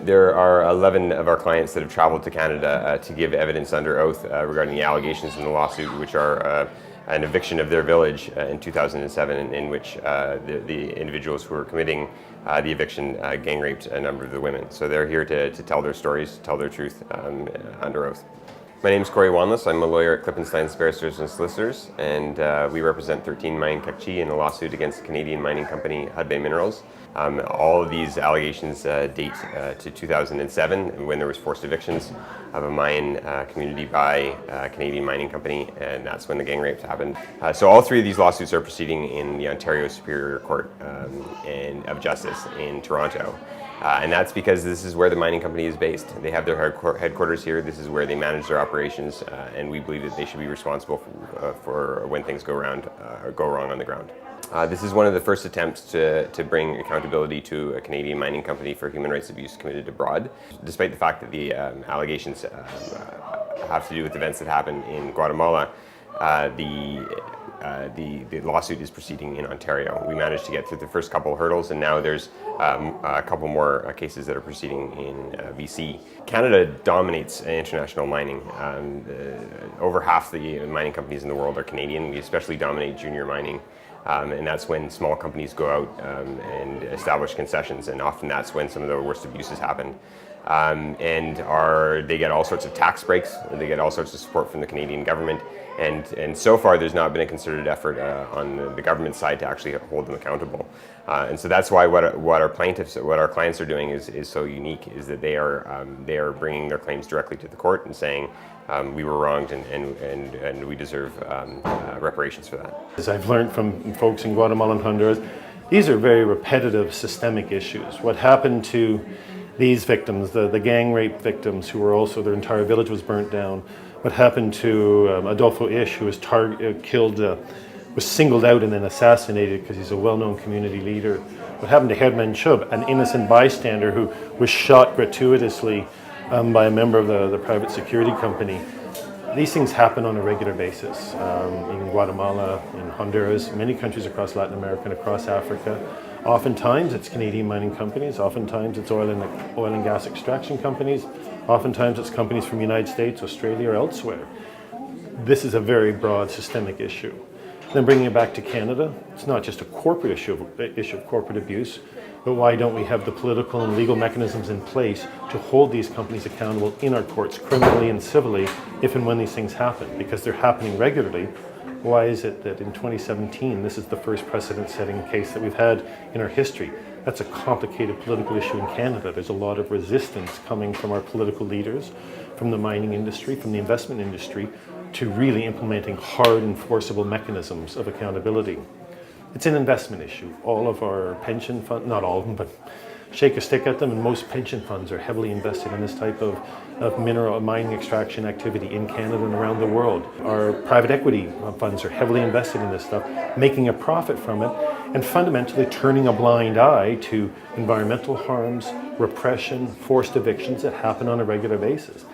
There are 11 of our clients that have traveled to Canada to give evidence under oath regarding the allegations in the lawsuit, which are an eviction of their village in 2007, in which the individuals who were committing the eviction gang raped a number of the women. So they're here to tell their stories, tell their truth under oath. My name is Corey Wanless. I'm a lawyer at Klippenstein's Barristers and Solicitors, and we represent 13 Mining Q'eqchi in a lawsuit against the Canadian mining company Hudbay Minerals. All of these allegations date to 2007, when there was forced evictions of a mine community by a Canadian mining company, and that's when the gang rapes happened. So all three of these lawsuits are proceeding in the Ontario Superior Court of Justice in Toronto. And that's because this is where the mining company is based. They have their headquarters here. This is where they manage their operations, and we believe that they should be responsible for when things go wrong on the ground. This is one of the first attempts to bring accountability to a Canadian mining company for human rights abuse committed abroad. Despite the fact that the allegations have to do with events that happened in Guatemala, the lawsuit is proceeding in Ontario. We managed to get through the first couple of hurdles, and now there's a couple more cases that are proceeding in BC. Canada dominates international mining. Over half the mining companies in the world are Canadian. We especially dominate junior mining. And that's when small companies go out and establish concessions, and often that's when some of the worst abuses happen. They get all sorts of tax breaks, they get all sorts of support from the Canadian government, and so far there's not been a concerted effort on the government side to actually hold them accountable. And so that's why what our clients are doing is so unique, is that they are bringing their claims directly to the court and saying, we were wronged and we deserve reparations for that. As I've learned from folks in Guatemala and Honduras, these are very repetitive systemic issues. What happened to these victims, the gang rape victims, who were also, their entire village was burnt down. What happened to Adolfo Ish, who was killed, was singled out and then assassinated because he's a well-known community leader. What happened to Herman Chub, an innocent bystander who was shot gratuitously by a member of the private security company. These things happen on a regular basis in Guatemala, in Honduras, many countries across Latin America and across Africa. Oftentimes it's Canadian mining companies, oftentimes it's oil and gas extraction companies, oftentimes it's companies from the United States, Australia, or elsewhere. This is a very broad systemic issue. Then bringing it back to Canada, it's not just a corporate issue of corporate abuse, but why don't we have the political and legal mechanisms in place to hold these companies accountable in our courts, criminally and civilly, if and when these things happen? Because they're happening regularly. Why is it that in 2017, this is the first precedent-setting case that we've had in our history? That's a complicated political issue in Canada. There's a lot of resistance coming from our political leaders, from the mining industry, from the investment industry, to really implementing hard, enforceable mechanisms of accountability. It's an investment issue. All of our pension funds, not all of them, but shake a stick at them, and most pension funds are heavily invested in this type of mineral mining extraction activity in Canada and around the world. Our private equity funds are heavily invested in this stuff, making a profit from it, and fundamentally turning a blind eye to environmental harms, repression, forced evictions that happen on a regular basis.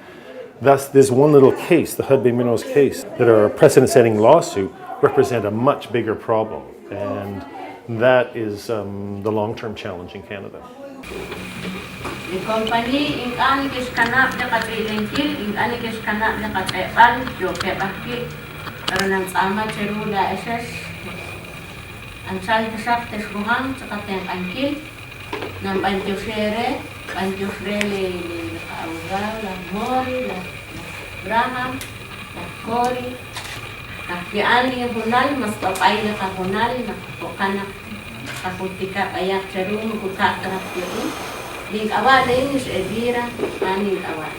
Thus, this one little case, the Hudbay Minerals case, that are a precedent-setting lawsuit, represent a much bigger problem. And that is the long-term challenge in Canada. The company in Indigenous Q'eqchi in Indigenous Q'eqchi karena sama cerula SS ansal kesak tesbuhan sekateng angkil nam banjusere le augal la mori la braham la kori Nakiani hunal mas papay na kahunal na pokana kaputika payak cerum kutak terap yun. Ling awal ini sedira, aning awal.